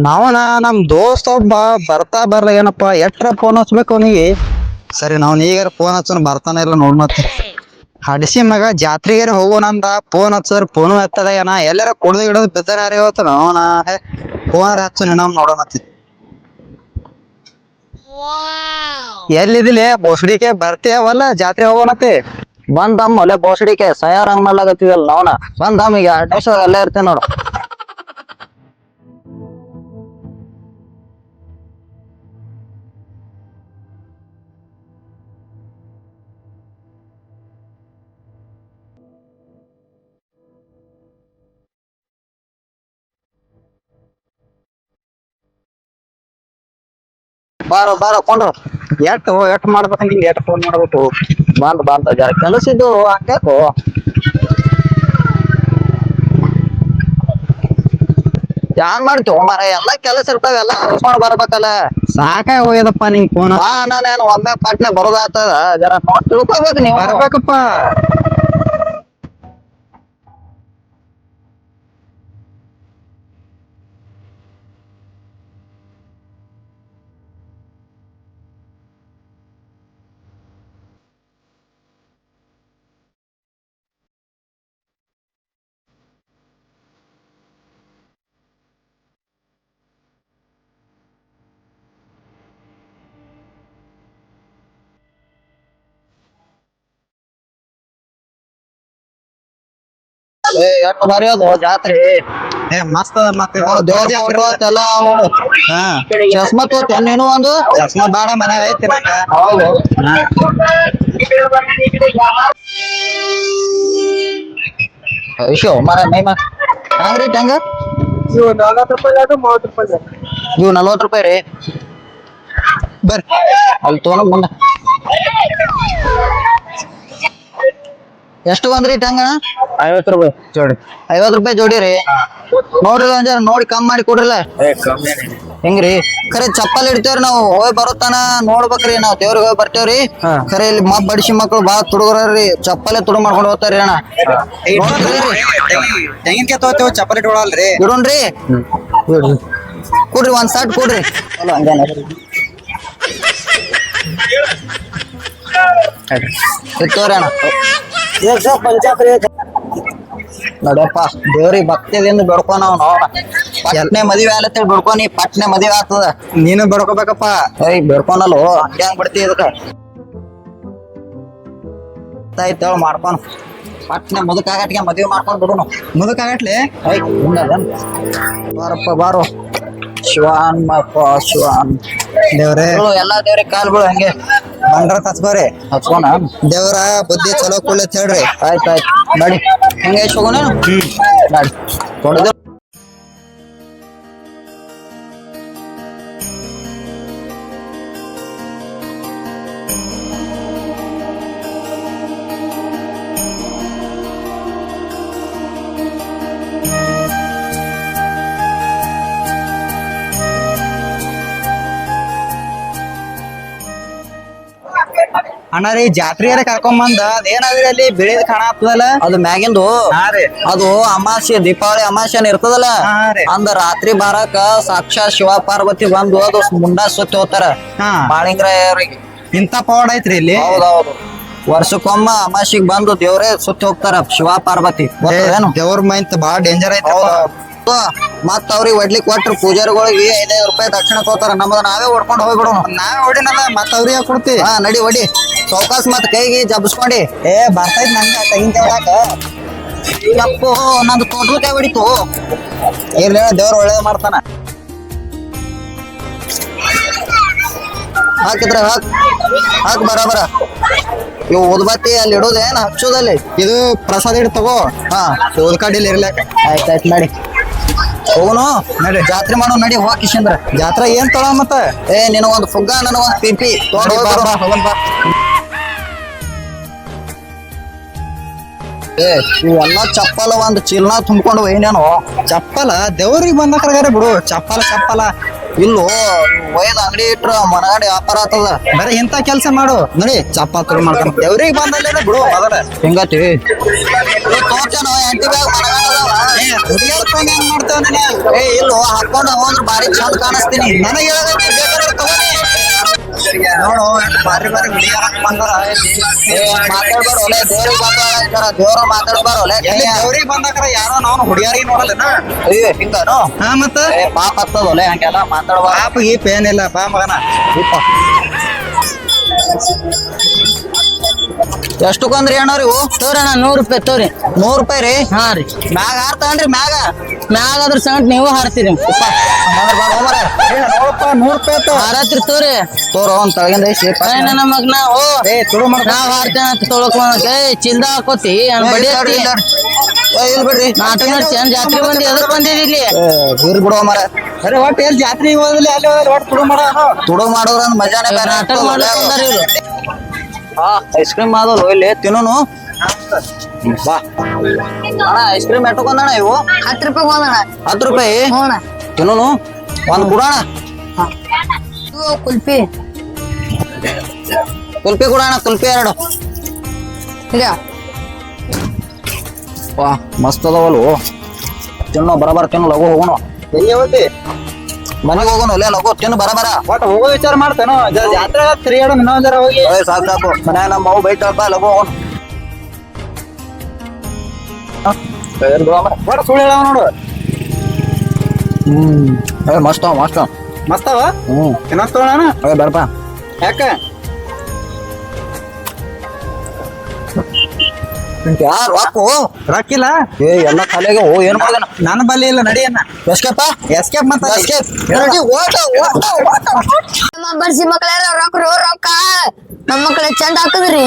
ನಾವನ ನಮ್ ದೋಸ್ತ ಒಬ್ಬ ಬರ್ತಾ ಬರ್ಲ ಏನಪ್ಪ ಎಟ್ರ ಫೋನ್ ಹಚ್ಬೇಕು ಅವನಿಗೆ. ಸರಿ ನಾವ್ ಈಗಾರ ಫೋನ್ ಹಚ್ಚೋನ್ ಬರ್ತಾನ ಇಲ್ಲ ನೋಡ್ ಮತ್ತೆ. ಹಡಿಸಿ ಮಗ ಜಾತ್ರೆಗಾರ ಹೋಗೋಣಂದ ಫೋನ್ ಹಚ್ಚದ್ರ ಫೋನು ಎತ್ತದ ಏನ ಎಲ್ಲಾರ ಕುಡ್ದು ಹಿಡದು ಬಿದ್ದಾರ ಯಾರ ಇವತ್ತು ನಾವನ ಫೋನ್ ಹಚ್ಚು ನಮ್ ನೋಡೋಣ ಮತ್ತೆ. ಎಲ್ಲಿದಿಲ್ಲ ಬೋಸಡಿಕೆ ಬರ್ತೀಯವಲ್ಲ ಜಾತ್ರೆ ಹೋಗೋಣತ್ತೆ. ಬಂದಮ್ಮ ಒಲೆ ಬೋಸಡಿಕೆ ಸಯಾರಂಗ್ ಮಾಡ್ಲಾಗತ್ತಿದಲ್ಲ ನಾವನ ಬಂದಮ್ಮ ಈಗ 2 ನಿಮಿಷ ಅಲ್ಲೇ ಇರ್ತೇನೆ ನೋಡು. ಬಾರೋ ಬಾರೋ ಕೊಂಡ್ರು ಎಟ್ ಮಾಡ್ಬೇಕ ನಿಂಗೆ ಎಟ್ ಫೋನ್ ಮಾಡ್ಬೇಕು. ಬಂದ ಜರ ಕೆಲಸಿದ್ದು ಹಂಗ್ಯಾಕು. ಯಾನ್ ಮಾಡ್ತೀವ ಮರ ಎಲ್ಲಾ ಕೆಲಸ ಇರ್ತಾವ ಎಲ್ಲಾ ಮುಗಿಸ್ಕೊಂಡ್ ಬರ್ಬೇಕಲ್ಲ. ಸಾಕಾಗಿ ಹೋಗ್ಯದಪ್ಪ ನಿಂಗ್ ಫೋನ್. ನಾನೇನು ಒಮ್ಮೆ ಪಟ್ನೆ ಬರೋದಾಗ್ತದ ಜರ ತಿಳ್ಕೊಬೇಕು ನೀವು. ಬರ್ಬೇಕಪ್ಪ. ಎಷ್ಟ್ ಬಾರಿ ಅದು ಜಾತ್ರೆ. ಮಸ್ತ್ ಮತ್ತೆ ಚಸ್ಮಾ ತೋತ ನೀನು ಒಂದು ಚಸ್ಮಾ ಬಾಳ ಮನೆ ಐತಿ. ಐಶೋ ಮರ ಮೈ ಹಂಗ್ ರೇಟ್ ಹೆಂಗ? ಇವು 40 ರೂಪಾಯಿ 30 ರೂಪಾಯಿ. ಇವು 40 ರೂಪಾಯಿ ರೀ. ಬರ್ರಿ ಅಲ್ಲಿ ತೋನ ಮುಂದೆ. ಎಷ್ಟು ಬಂದ್ರಿ ಟಂಗ? 50 ರೂಪಾಯಿ ಜೋಡಿ. 50 ರೂಪಾಯಿ ಜೋಡಿ ರೀ. ನೋಡ್ರಿ ಒಂದ್ ಜರ ನೋಡಿ ಕಮ್ಮಿ ಮಾಡಿ ಕೊಡ್ರಲ್ಲ. ಹೆಂಗ್ರಿ ಖರೆ ಚಪ್ಪಲ್ ಇಡ್ತೇವ್ರಿ ನಾವು ಹೋಗಿ ಬರುತ್ತಾನ ನೋಡ್ಬೇಕ್ರಿ ನಾವ್ ದೇವ್ರಿಗೆ ಹೋಗಿ ಬರ್ತೇವ್ರಿ. ಖರೆ ಇಲ್ಲಿ ಬಡಿಸಿ ಮಕ್ಳು ಬಾಳ ತುಡುಗ್ರಿ ಚಪ್ಪಲೆ ತುಡು ಮಾಡ್ಕೊಂಡು ಹೋಗ್ತಾರಿ ಅಣ್ಣ. ತೆಂಗಿನಕಾಯಿ ತಗೋತೇವ್ ಚಪ್ಪಲ್ ಇಟ್ಕೊಳಲ್ರಿ. ಇಡೋಣ್ರಿ ಕೊಡ್ರಿ ಒಂದ್ ಸಾಟ್ ಕೊಡ್ರಿ. ತೋರಿ ಅಣ್ಣ ನೋಡಪ್ಪ ದೇವ್ರಿಗೆ ಭಕ್ತಿಯಿಂದ ಬೆಡ್ಕೊ ನಾವು ಪಟ್ನೆ ಮದ್ವೆ ಆಲತ್ತ ಬೆಡ್ಕೊ ನೀ ಪಟ್ನೆ ಮದ್ವೆ ಆಗ್ತದ. ನೀನು ಬೆಡ್ಕೋಬೇಕಪ್ಪ. ಏಯ್ ಬೆಡ್ಕೊನಲ್ವ ಹಂಗ್ಯಾಂಗ್ ಬಿಡ್ತಿ ಇದಕ್ಕ ಆಯ್ತು ಮಾಡ್ಕೊನು ಪಟ್ನೆ ಮುದುಕಾಗಟ್ಗೆ ಮದ್ವೆ ಮಾಡ್ಕೊಂಡ್ ಬಿಡುನು. ಮುದುಕಾಗಟ್ಲಿ ಬಾರಪ್ಪ ಬಾರೋ. ಶಿವಾನ್ ಶಿವಾನ್ ದೇವ್ರೆ ಎಲ್ಲಾ ದೇವ್ರಿಗೆ ಕಾಲ್ಗಳು ಹಂಗೆ ಬಂಡ್ರ ಹಚ್ಕೋರಿ ಹಚ್ಕೋಣ. ದೇವ್ರ ಬುದ್ಧಿ ಚಲೋ ಕೊಡ್ಲಿ ಹೇಳ್ರಿ. ಆಯ್ತು ನಡಿ ಹಂಗೆ ಹೋಗೋಣ. ನಡಿ ಕೊಡದ ಅಣ್ಣ ರೀ ಜಾತ್ರೆಯಾರ ಕರ್ಕೊಂಬಂದ ಅದೇನಾದ್ರಿ ಅಲ್ಲಿ ಬೆಳೆದ್ ಕಾಣ ಆಗ್ತದಲ್ಲ ಅದು ಮ್ಯಾಗಿಂದು. ಅದು ಅಮಾಸ್ಯೆ ದೀಪಾವಳಿ ಅಮಾಸ್ಯೆನ ಇರ್ತದಲ್ಲ ಅಂದ ರಾತ್ರಿ ಬಾರಕ ಸಾಕ್ಷಾತ್ ಶಿವ ಪಾರ್ವತಿ ಬಂದು ಅದು ಮುಂಡ ಸುತ್ತಿ ಹೋಗ್ತಾರ ಬಾಳಿಂಗ್ರವ್ರಿಗೆ. ಇಂತ ಪವಾಡ ಐತ್ರಿ ಇಲ್ಲಿ. ಹೌದೌದು ವರ್ಷಕ್ಕೊಮ್ಮ ಅಮಾಸಿಗ್ ಬಂದು ದೇವ್ರೇ ಸುತ್ತಿ ಹೋಗ್ತಾರ ಶಿವ ಪಾರ್ವತಿ. ದೇವ್ರ ಮೈಂತ ಬಾಳ ಡೇಂಜರ್ ಐತಿ. ಮತ್ ಅವ್ರಿಗೆ ಒಡ್ಲಿಕ್ ಕೊಟ್ರು ಪೂಜಾರಿಗಳಿಗೆ 5,000 ರೂಪಾಯಿ ದಕ್ಷಿಣ ಕೊಡ್ತಾರ. ನಮ್ಮದ ನಾವೇ ಹೊಡ್ಕೊಂಡು ಹೋಗ್ಬಿಡೋಣ. ನಾವೇ ಹೊಡಿನಲ್ಲ ಮತ್ ಅವ್ರಿಗೆ ಕೊಡ್ತೀವಿ. ಹಾ ನಡಿ ಹೊಡಿ ಚೌಕಾಸ್ ಮತ್ ಕೈಗೆ ಜಬ್ಸ್ಕೊಂಡಿ. ಬರ್ತೈತ್ ನಂಗೆ ತೆಂಗಿನಕಾಯಿ ಹಾಕ. ಯಪ್ಪೋ ನಂದು ತೋಟಲ್ಕಾಯಿ ಹೊಡಿತು. ಇರ್ಲಿ ದೇವ್ರ ಒಳ್ಳೇದ್ ಮಾಡ್ತಾನ. ಹಾಕಿದ್ರ ಹಾಕ್ ಬರಾಬರ. ಇವು ಉದ್ಬತ್ತಿ ಅಲ್ಲಿ ಇಡೋದು ಏನ್ ಹಚ್ಚೋದಲ್ಲಿ ಇದು ಪ್ರಸಾದ ಇಡ್ ತಗೋ. ಹಾ ಉದ್ಕಡ್ಡಿಲಿ ಇರ್ಲಾಕ. ಆಯ್ತಾಯ್ತು ನಡಿ ಹೋಗುನು ನಡಿ ಜಾತ್ರೆ ಮಾಡೋ ನಡಿ ಹೋಗ ಕಿಶಂದ್ರ. ಜಾತ್ರೆ ಏನ್ ತೊಳ ಮತ್ತ ನಿನಗೊಂದು ಫುಗ್ಗ ನನಗೊಂದು ಪಿಪಿ ಇವೆಲ್ಲ ಚಪ್ಪಲ ಒಂದ್ ಚೀಲ್ನ ತುಂಬ್ಕೊಂಡು ಒಯ್ನೇನು. ಚಪ್ಪಲ ದೇವ್ರಿಗೆ ಬಂದಕ್ರಾಗಾರೆ ಬಿಡು. ಚಪ್ಪಲ ಇಲ್ಲೋ ಒಯ್ದ ಅಂಗಡಿ ಇಟ್ರ ಮನಗಡೆ ವ್ಯಾಪಾರ ಆಗ್ತದ. ಬರೀ ಇಂತ ಕೆಲ್ಸ ಮಾಡು ನೋಡಿ ಚಪ್ಪಲ್ ತುಳು ಮಾಡ್ಕೊಂಡ್ ದೇವ್ರಿಗೆ ಬಂದಲ್ಲೇ ಬಿಡು ಮೊದಲ ಹಿಂಗತಿ ತೋರ್ಚೇನು ಎಂಟಿ ಬ್ಯಾಗ್ ಮನಗಡೆ ಮಾಡ್ತೇವ ಏ ಇಲ್ಲೋ ಹಾಕೊಂಡು ಹೋದ್ರ ಬಾರಿ ಚಂದ ಕಾಣಿಸ್ತೀನಿ ನನಗೆ ನೋಡು ಬಾರಿ ಬಾರಿ ಮಾತಾಡ್ಬಾರ ಒಲೆ ದೇವ್ರಿಗೆ ಬಂದಾರ ದೇವ್ರ ಮಾತಾಡ್ಬಾರ ಒಲೆ ದೇವ್ರಿಗೆ ಬಂದಾರ ಯಾರೋ ನಾವು ಹುಡುಗಿಯರಿಗೆ ನೋಡಲ್ಲ ಅಯ್ಯೋ ಹಿಂಗಾನು ಹಾ ಮತ್ತ ಪಾಪ ಹತ್ತದ ಒಲೆ ಹಂಗೆಲ್ಲ ಮಾತಾಡ್ಬಾರ ಪಾಪ ಗೀಪ್ ಏನಿಲ್ಲ ಬಾ ಮಗನ ಎಷ್ಟಕ್ಕಂದ್ರಿ ಅಣ್ಣವ್ರಿ ಇವು ತೋರಣ್ಣ 100 ರೂಪಾಯಿ ತೋರಿ 100 ರೂಪಾಯಿ ರೀ ಹಾ ರೀ ಮ್ಯಾಗ ಹಾರ್ತನ್ರಿ ಮ್ಯಾಗ ಅದ್ರ ಸಂಗಟ್ ನೀವು ಹಾರ್ತೀರಿ ನೋಡಪ್ಪ 100 ರೂಪಾಯಿ ಹಾರತ್ರಿ ತೋರಿ ತೋರ ಒಂದ್ ತಳಗಿಂದ ಶೇಪ್ ನನ್ನ ಮಗ್ನ ಓ ತುಳು ಮಾಡ ನಾವ್ ಹಾರ್ತೇನ ಅಂತ ತೊಳಕ್ ಚಿಂದ ಹಾಕೋತಿ ಬಡಿ ಇಲ್ ಬಿಡ್ರಿ ನಾಟಕ ಮಾಡ್ತೇನ್ ಜಾತ್ರೆ ಬಂದಿ ಎದಕ್ ಬಂದಿದಿ ಇಲ್ಲಿ ಬೀರ್ ಬಿಡೋ ಮರ ಅರೆ ಒಟ್ಟು ಎಲ್ಲಿ ಜಾತ್ರೆ ಹೋದಲ್ಲಿ ಅಲ್ಲಿ ಹೋದಲ್ಲಿ ಒಟ್ಟು ತುಳು ಮಾಡೋದ್ರ ಮಜಾನೇ ಬೇರೆ ನಾಟಕ ಮಾಡ್ಲಕ್ ಬಂದಾರ ಇವ್ರು ಐಸ್ ಕ್ರೀಮ್ ಮಾಡೋದು ಇಲ್ಲಿ ತಿನ್ನೋನು ಬಾ ಅಣ್ಣ ಐಸ್ ಕ್ರೀಮ್ ಎಟ್ಟಕೊಂದಣ್ಣ ಇವು 10 ರೂಪಾಯಿ ಹೋದಣ್ಣ 10 ರೂಪಾಯಿ ಹೋಣ ತಿನ್ನೋನು ಒಂದ್ ಕೊಡೋಣ ಕುಲ್ಪಿ ಕುಲ್ಪಿ ಕೊಡೋಣ ಕುಲ್ಪಿ 2 ಇಲ್ಲ ವಾ ಮಸ್ತ್ ಅದಾವಲ್ವ ತಿನ್ನೋ ಬರಬರ ತಿನ್ನು ಲಗು ಹೋಗೋಣ ಎಲ್ಲಿ ಹೋಗ್ತಿ ಮನೆಗೆ ಹೋಗೋಣ ಅಲ್ಲೇ ಲಗು ತಿನ್ನು ಬರಬರ ಒಟ್ಟು ಹೋಗೋ ವಿಚಾರ ಮಾಡ್ತೇನೋ ಜಾತ್ರೆ ತಿರುಗಾಡೋ ಇನ್ನೊಂದ್ ಜರ ಹೋಗಿ ಸಾಕು ಸಾಕು ಮನ್ಯಾಗ ನಮ್ಮ ಮಗು ಬೈತಾಳಪ್ಪ ಲಗು ಹೋಗೋಣ ಒಟ್ಟು ಸುಳ್ಳು ಹೇಳವ ನೋಡು ಮಸ್ತ್ ಮಸ್ತ್ ಮಸ್ತವ ಇನ್ನೊಂದ್ ತಗೋಣ ಬರಪ್ಪ ಯಾಕ ಯಾರು ರೊಕ್ಕಿಲ್ಲ ಏ ಎಲ್ಲ ಖಾಲಿಯಾಗ ಓ ಏನ್ ಮಾಡ್ದ ನನ್ನ ಬಲ್ಲಿ ಇಲ್ಲ ನಡಿಯನ್ನ ಎಸ್ಕೇಪ ಎಸ್ಕೇಪ್ ಮತ್ತ ಎಸ್ಕೇಪ್ ಬರ್ಸಿ ಮಕ್ಳ ರೊಕ್ಕ ನಮ್ಮ ಮಕ್ಳ ಚಂದ ಹಾಕದ್ರಿ